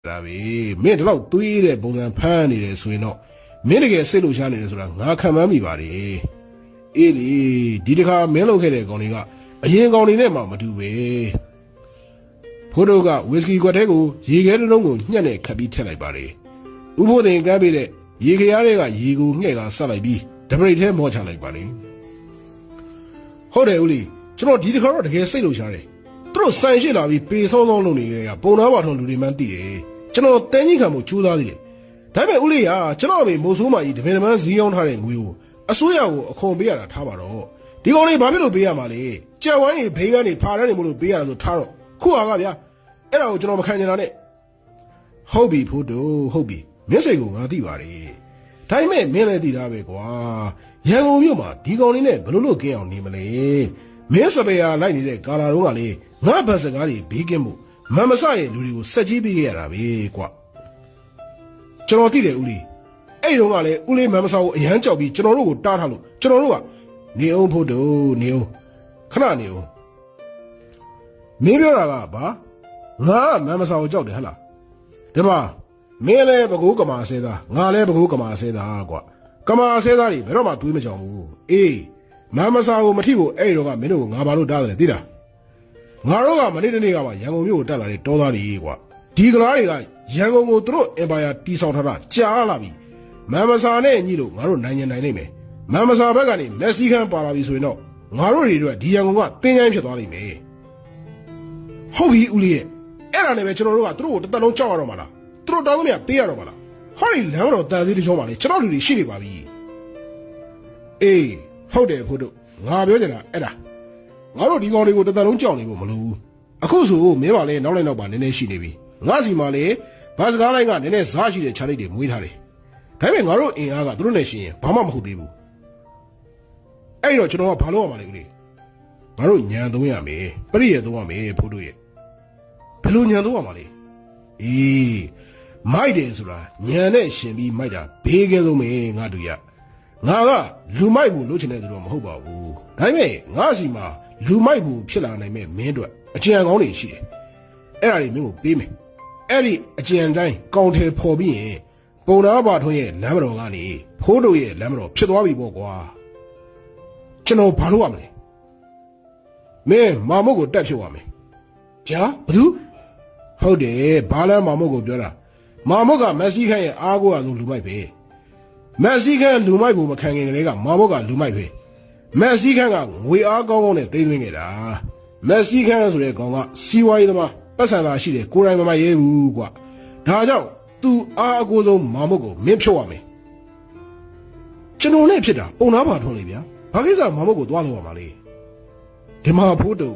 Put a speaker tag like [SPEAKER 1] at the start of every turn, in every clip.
[SPEAKER 1] ဒါပဲမင်းဒီလောက်တွေးတဲ့ပုံစံဖမ်းနေတယ်ဆိုရင်တော့မင်းတကယ်စိတ်လှုပ်ရှားနေတယ်ဆိုတာငါခံမှန်းမိပါတယ်အေးလေဒီတခါမင်းလုပ်ခဲ့တဲ့ကောင်တွေကအရင်ကောင်တွေနဲ့မှမတူပဲဖိုးတို့ကဝီစကီကွက်ထဲကိုရေခဲတစ်လုံးကိုညှက်နဲ့ခတ်ပြီးထည့်လိုက်ပါတယ်ဥဖို့တင်ကမ်းပေးတဲ့ရေခရားတွေကရေကိုငှဲ့ကဆက်လိုက်ပြီးဒပရိတ်ထဲမော့ချလိုက်ပါတယ်ဟုတ်တယ်ဦးလေးကျွန်တော်ဒီတခါတော့တကယ်စိတ်လှုပ်ရှားတယ်သူတို့ဆန်ရှိလာပြီးပေဆောင်းဆောင်းလုပ်နေကြတဲ့ပုံနာပါထုံလူတွေမှန်းသိတယ်ကျွန်တော်တင်းကြီးခံမှုကြိုးစားသေးတယ်ဒါပေမဲ့ဦးလေးကကျွန်တော်အမေမိုးဆိုးမကြီးတပင်တပန်းဈေးရောက်ထားတဲ့ငွေကိုအစိုးရကိုအခွန်ပေးရတာထားပါတော့ဒီကောင်လေးဘာဖြစ်လို့ပေးရမှာလဲကြက်ဝိုင်းကြီးဘိန်းကနေဖားတန်းနေမလို့ပေးရတာဆိုထားတော့ခုဟာကဗျာအဲ့ဒါကိုကျွန်တော်မခံချင်တာနဲ့ဟုတ်ပြီဖို့တို့ဟုတ်ပြီမျက်စိကိုငါသိပါတယ်ဒါပေမဲ့မင်းလည်းသိသားပဲကွာရန်ကုန်မြို့မှာဒီကောင်လေးနဲ့ဘလို့လို့ကင်းအောင်နေမလဲမင်းစပယ်ယာလိုက်နေတဲ့ကာလာတော့ကလေငါဘတ်စကားတွေဘေးကင်းမှုမမဆရဲ့လူတွေကိုစက်ကြီးပေးခဲ့ရတာပဲကွာကျွန်တော်သိတယ်ဦးလေးအဲ့တုန်းကလည်းဦးလေးမမဆကိုအရန်ကြောက်ပြီးကျွန်တော်တို့ကိုတားထားလို့ကျွန်တော်တို့ကနေအောင်ဖို့တို့နေအောင်ခဏနေအောင်မင်းပြောတာကဘာငါမမဆကိုကြောက်တယ်ဟလားဒီမှာမင်းလည်းဘကိုးကမာဆဲသားငါလည်းဘကိုးကမာဆဲသားကွာကမာဆဲသားတွေဘယ်တော့မှတွေးမကြောင်ဘူးအေးမမဆကိုမထိဖို့အဲ့တော့ကမင်းတို့ကိုငါဘာလို့တားတယ်သိလားငါတို့ကမနေ့တနေ့ကမှရန်ကုန်မြို့ကိုတက်လာတဲ့တောသားတွေကွာဒီကလားတွေကရန်ကုန်ကိုသူတို့အင်ပါယာတီဆောက်ထားတာကြားလာပြီမမဆာနဲ့ညီလို့ငါတို့နိုင်နိုင်နိုင်မယ်မမဆာဘက်ကနေမက်ဆီကန်ပါလာပြီဆိုရင်တော့ငါတို့တွေတော့ဒီရန်ကုန်ကတင်းချိုင်းဖြစ်သွားလိမ့်မယ်ဟုတ်ပြီဦးလေးရဲ့အဲ့ဒါနဲ့ပဲကျွန်တော်တို့ကသူတို့ကိုတသက်လုံးကြောက်ရတော့မှာလားသူတို့တောင်းလို့မရပေးရတော့မှာလားဟောဒီလမ်းတော်တန်သေးတကြောမှာလေကျွန်တော်လူတွေရှိနေပါပြီအေးဟုတ်တယ်ဖို့တို့ငါပြောချင်တာအဲ့ဒါငါတို့ဒီကောင်တွေကိုတသက်လုံးကြောက်နေဖို့မလိုဘူးအခုဆိုမင်းပါလေနောက်လိုက်နောက်ပါနည်းနည်းရှိနေပြီငါစီမှာလေဘာစကားလိုင်းကနည်းနည်းစားရှိတဲ့ခြားလိုက်တွေမွေးထားတယ်ဒါပေမဲ့ငါတို့အင်အားကသူတို့နဲ့ရှင်ရင်ဘာမှမဟုတ်သေးဘူးအဲ့တော့ကျွန်တော်ကဘာလုပ်ရမှာလဲဦးလေးငါတို့ညံသုံးရမယ်ပရိယေသုံးရမယ်ဖို့တို့ရဲ့ဘယ်လိုညံသုံးရမှာလဲအေးမိုက်တယ်ဆိုတာညံနဲ့ရှင်ပြီးမိုက်တာဘေးကဲဆုံးပဲငါတို့ရငါကလူမိုက်ဖို့လုပ်ချင်တဲ့သူတော့မဟုတ်ပါဘူးဒါပေမဲ့ငါစီမှာလူမိုက်ဖို့ဖြစ်လာနိုင်မဲ့မင်းတို့အကြံကောင်းတွေရှိတယ်အဲ့ဒါတွေမင်းကိုပေးမယ်အဲ့ဒီအကြံတိုင်းကောင်းတယ်ဖော်ပြီးရင်ပုံနာပါထွန်းရဲ့လမ်းမတော်ကနေဖိုးတို့ရဲ့လမ်းမတော်ဖြစ်သွားပြီပေါ့ကွာကျွန်တော်ဘာလုပ်ရမလဲမင်းမာမုတ်ကိုတက်ဖြုတ်ရမယ်ဗျာဘသူဟုတ်တယ်ဘာလဲမာမုတ်ကိုပြောတာမာမုတ်ကမက်ဆီခန့်ရဲ့အားကိုးအဆုံးလူမိုက်ပဲမက်ဆီခန့်လူမိုက်ကိုမခံခင်ကလေးကမာမုတ်ကလူမိုက်ပဲမက်ဆီခန့်ကငွေအားကောင်းကောင်းနဲ့သိမ်းသွင်းခဲ့တာမက်ဆီခန့်ဆိုတဲ့ကောင်ကစီဝါရေးသမားပတ်စံသာရှိတယ်ကိုယ်တိုင်မမရဲဘူးကွာဒါကြောင့်သူအားအကိုးဆုံးမာမုတ်ကိုမင်းဖြုတ်ရမယ်ကျွန်တော်နဲ့ဖြစ်တာပုံနာပါထွန်းလေဗျာဘာကိစ္စမာမုတ်ကိုသွားလို့ရမှာလဲဒီမှာဖို့တူ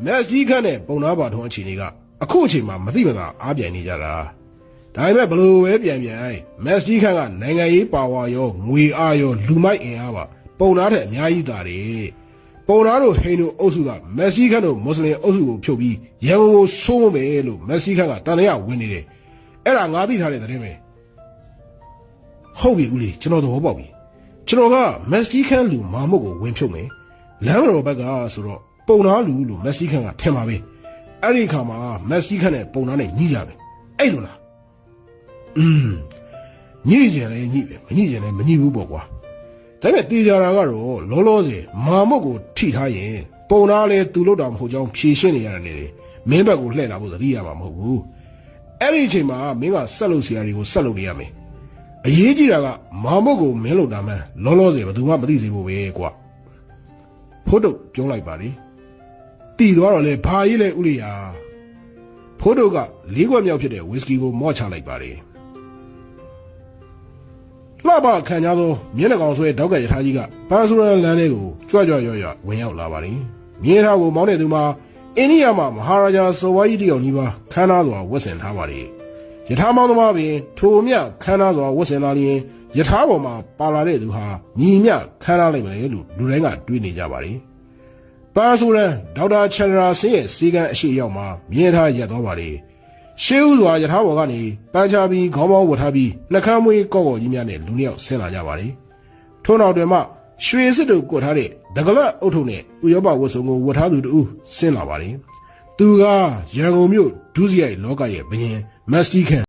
[SPEAKER 1] မက်ဆီခန့်နဲ့ပုံနာပါထွန်းအခြေအနေကအခုအချိန်မှာမသိမသာအားပြိုင်နေကြတာဒါပေမဲ့ဘလို့ပဲပြန်မက်ဆီခန့်ကနိုင်ငံရေးပါဝါရောငွေအားရောလူမိုက်အင်အားပါပုံနာတဲ့အများကြီးသားတယ်ပုံနာတို့ဟိန္ဒူအုပ်စုကမက်ဆီခန့်တို့မွတ်စလင်အုပ်စုကိုဖြုတ်ပြီးရန်ကုန်ကိုဆိုးမယ်လို့မက်ဆီခန့်ကတန်တရားဝင်နေတယ်အဲ့ဒါငါသိထားတဲ့သတင်းပဲဟုတ်ပြီဦးလေးကျွန်တော်သဘောပေါက်ပြီကျွန်တော်ကမက်ဆီကန်လူမာမုတ်ကိုဝင်ဖြုတ်မယ်လမ်းတော်ဘက်ကဆိုတော့ပုံနာလူလို့မက်ဆီကန်ကထင်ပါပဲအဲ့ဒီခါမှာမက်ဆီကန်နဲ့ပုံနာနဲ့ညှိကြမယ်အဲ့လိုလားညှိကြတယ်ညှိပဲမညှိကြတယ်မညှိဘူးပေါ့ကွာဒါပေမဲ့တေချာတာကတော့လောလောဆယ်မာမုတ်ကိုထိထားရင်ပုံနာလည်းသူ့လို့တော့မဟုတ်ကြောင်းဖြေရှင်းနေရတယ်နေတယ်မင်းဘက်ကိုလှည့်လာဖို့သတိရမှာမဟုတ်ဘူးအဲ့ဒီအချိန်မှာမင်းကဆက်လုပ်စရာတွေကိုဆက်လုပ်နေရမယ်အရေးကြီးတာကမာမုတ်ကိုမင်းလို့တာမှန်းလောလောဆယ်ဘယ်သူမှမသိစေဖို့ပဲကွာဖိုးတုတ်ပြောလိုက်ပါလေတီသွားတော့လေဘာကြီးလဲဥလိယာဖိုးတုတ်က၄ခွက်မြောက်ဖြစ်တဲ့ဝီစကီကိုမော့ချလိုက်ပါလေလှပခံကြသောမျက်နှာကောင်ဆွဲတောက်ကရထားကြီးကပန်းစရန်လမ်းလေးကိုကြွကြွရွရွဝင်ရောက်လာပါလေမြေထားကိုမောင်းတဲ့သူမှာအိန္ဒိယမှာမဟာရာဂျာစောဝါကြီးတယောက်ကြီးပါခမ်းနားစွာဝတ်ဆင်ထားပါလေယထာမောင်းသမားပင်ထိုမြခမ်းနားစွာဝတ်ဆင်လာလျင်ယထာပေါ်မှာပါလာတဲ့သူဟာညီမြခမ်းနားလိုက်မလဲလို့လူတိုင်းကတွေးနေကြပါလေပန်းစရန်ဒေါက်တာချန်ဒရာဆင်းရဲ့စီကံအရှိရောက်မှာမြင်ထားရက်သွားပါလေရှေးဥစွာယထာပေါ်ကနေပန်းချပြီးခေါင်းပေါင်းဝတ်ထားပြီးနှကမ်းမွေးကော့ကော့ကြီးများနဲ့လူနှစ်ယောက်ဆင်းလာကြပါလေထို့နောက်တွင်မှရွှေစစ်တို့ကွတ်ထားတဲ့ဒကလတ်အုတ်ထုံနဲ့ဥရောပဝတ်စုံကိုဝတ်ထားသူတူဆင်းလာပါလေသူကရန်ကုန်မြို့ဒုစရိုက်လောကရဲ့ဘရင် မတ်စတီခန်